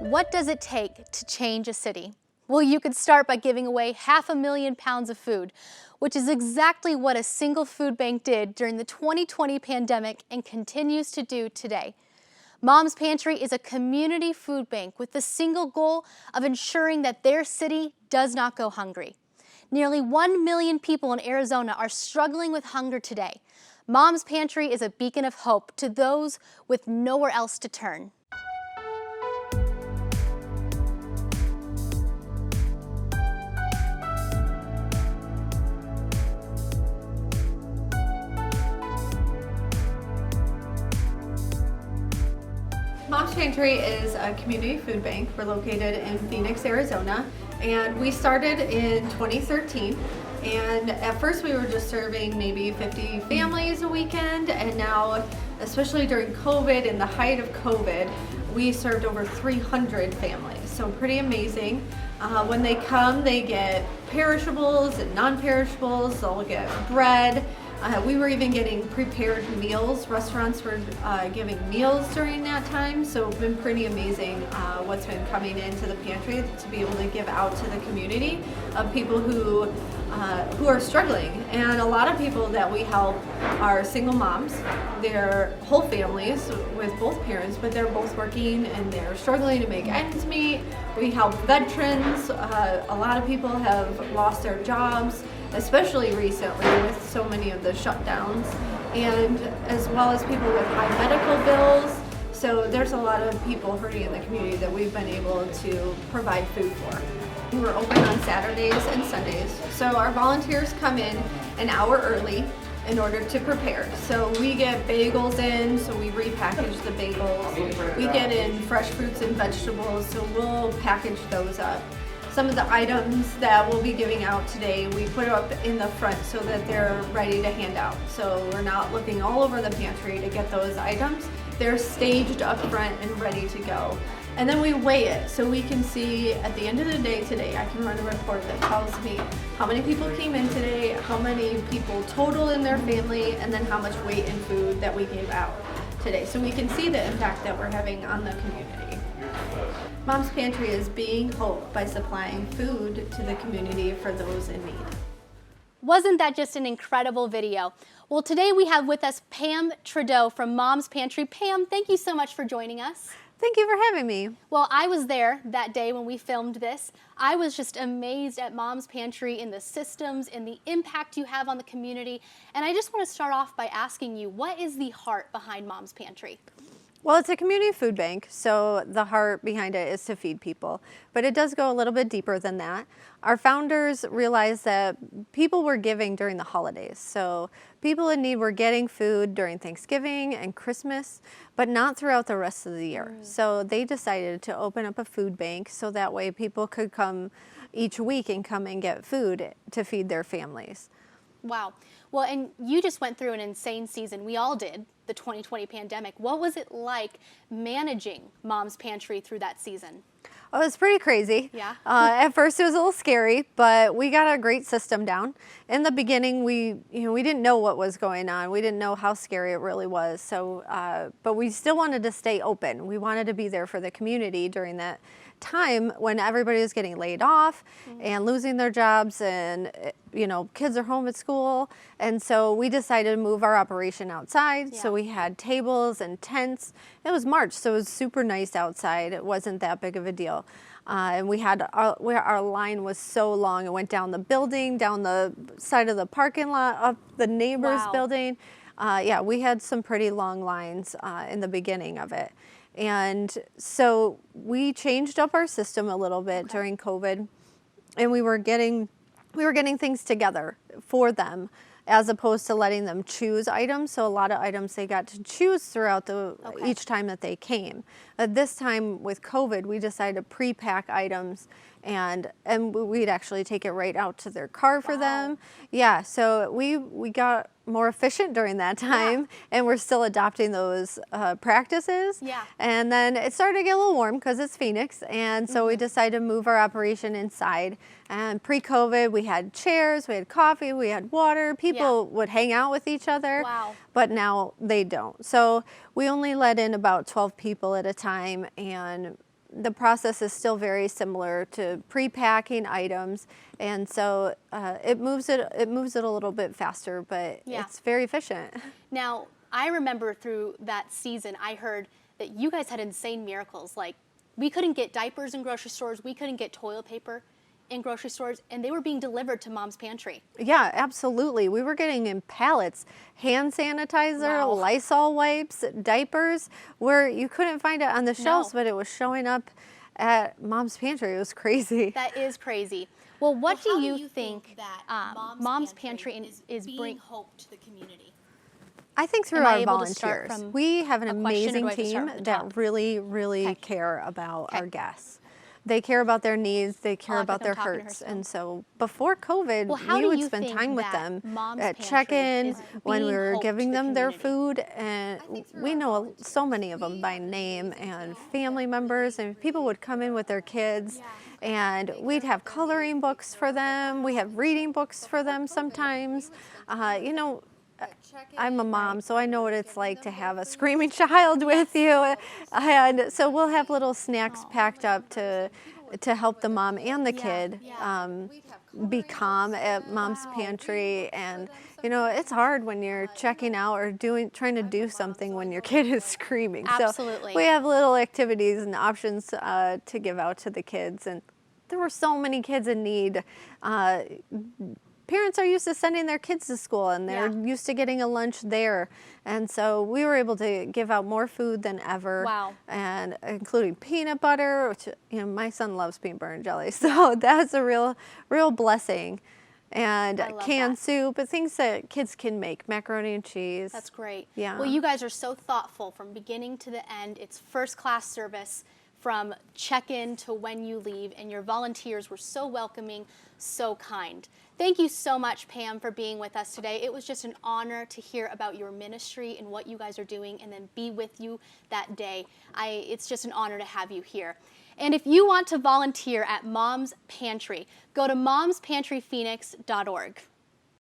What does it take to change a city? Well, you could start by giving away 500,000 pounds of food, which is exactly what a single food bank did during the 2020 pandemic and continues to do today. Mom's Pantry is a community food bank with the single goal of ensuring that their city does not go hungry. Nearly 1 million people in Arizona are struggling with hunger today. Mom's Pantry is a beacon of hope to those with nowhere else to turn. Mom's Pantry is a community food bank. We're located in Phoenix, Arizona, and we started in 2013. And at first we were just serving maybe 50 families a weekend, and now, especially during COVID, in the height of COVID, we served over 300 families. So pretty amazing. When they come, they get perishables and non-perishables. They'll get bread. We were even getting prepared meals. Restaurants were giving meals during that time, so it's been pretty amazing what's been coming into the pantry to be able to give out to the community of people who are struggling. And a lot of people that we help are single moms. They're whole families with both parents, but they're both working and they're struggling to make ends meet. We help veterans. A lot of people have lost their jobs, especially recently with so many of the shutdowns, and as well as people with high medical bills. So there's a lot of people hurting in the community that we've been able to provide food for. We're open on Saturdays and Sundays. So our volunteers come in an hour early in order to prepare. So we get bagels in, so we repackage the bagels. We get in fresh fruits and vegetables, so we'll package those up. Some of the items that we'll be giving out today, we put up in the front so that they're ready to hand out. So we're not looking all over the pantry to get those items. They're staged up front and ready to go. And then we weigh it so we can see at the end of the day today, I can run a report that tells me how many people came in today, how many people total in their family, and then how much weight and food that we gave out today. So we can see the impact that we're having on the community. Mom's Pantry is being hope by supplying food to the community for those in need. Wasn't that just an incredible video? Well, today we have with us Pam Trudeau from Mom's Pantry. Pam, thank you so much for joining us. Thank you for having me. Well, I was there that day when we filmed this. I was just amazed at Mom's Pantry in the systems and the impact you have on the community. And I just want to start off by asking you, what is the heart behind Mom's Pantry? Well, it's a community food bank, so the heart behind it is to feed people, but it does go a little bit deeper than that. Our founders realized that people were giving during the holidays, so people in need were getting food during Thanksgiving and Christmas, but not throughout the rest of the year. So they decided to open up a food bank so that way people could come each week and come and get food to feed their families. Wow. Well, and you just went through an insane season. We all did, the 2020 pandemic. What was it like managing Mom's Pantry through that season? Oh, it's pretty crazy. Yeah. At first it was a little scary, but we got a great system down. In the beginning, we didn't know what was going on. We didn't know how scary it really was. So, but we still wanted to stay open. We wanted to be there for the community during that time when everybody was getting laid off and losing their jobs, and kids are home at school. And so we decided to move our operation outside. Yeah. So we had tables and tents. It was March, so it was super nice outside. It wasn't that big of a deal. And we had our line was so long. It went down the building, down the side of the parking lot, up the neighbor's building. Yeah, we had some pretty long lines in the beginning of it. And so we changed up our system a little bit during COVID, and we were getting things together for them as opposed to letting them choose items. So a lot of items they got to choose throughout each time that they came. This time with COVID, we decided to pre-pack items, and we'd actually take it right out to their car for them. Yeah, so we got more efficient during that time, and we're still adopting those practices. Yeah. And then it started to get a little warm because it's Phoenix, and so we decided to move our operation inside. And pre-COVID, we had chairs, we had coffee, we had water. People would hang out with each other. Wow. But now they don't. So we only let in about 12 people at a time, and the process is still very similar to pre-packing items, and so it moves it a little bit faster, but Yeah. it's very efficient. Now, I remember through that season, I heard that you guys had insane miracles. Like, we couldn't get diapers in grocery stores, we couldn't get toilet paper in grocery stores, and they were being delivered to Mom's Pantry. Yeah, absolutely. We were getting in pallets hand sanitizer, Wow. Lysol wipes, diapers, where you couldn't find it on the shelves, No. but it was showing up at Mom's Pantry. It was crazy. That is crazy. Well, what How do you think that Mom's Pantry is being bring? hope to the community? I think through Am I our able to start volunteers. from We have an a question, or do amazing I have to start team from the top? that really Okay. care about Okay. our guests. They care about their needs, they care I about think their I'm talking to her hurts. still. And so before COVID, Well, how we do would you spend think time with that them Mom's at Pantry check-in is when we being were hope to giving the them their community? food. And we know so many of them by name and family members, and people would come in with their kids and we'd have coloring books for them. We have reading books for them sometimes. You know, I'm a mom, so I know what it's like to have a screaming child with you. And so we'll have little snacks packed up to help the mom and the kid be calm at Mom's Pantry. And you know, it's hard when you're checking out or trying to do something when your kid is screaming. Absolutely. So we have little activities and options to give out to the kids. And there were so many kids in need. Parents are used to sending their kids to school, and they're Yeah. used to getting a lunch there. And so we were able to give out more food than ever. Wow. And including peanut butter, which, you know, my son loves peanut butter and jelly. So that's a real blessing. And I love canned that. soup, and things that kids can make, macaroni and cheese. That's great. Yeah. Well, you guys are so thoughtful from beginning to the end. It's first class service from check-in to when you leave, and your volunteers were so welcoming, so kind. Thank you so much, Pam, for being with us today. It was just an honor to hear about your ministry and what you guys are doing, and then be with you that day. It's just an honor to have you here. And if you want to volunteer at Mom's Pantry, go to momspantryphoenix.org.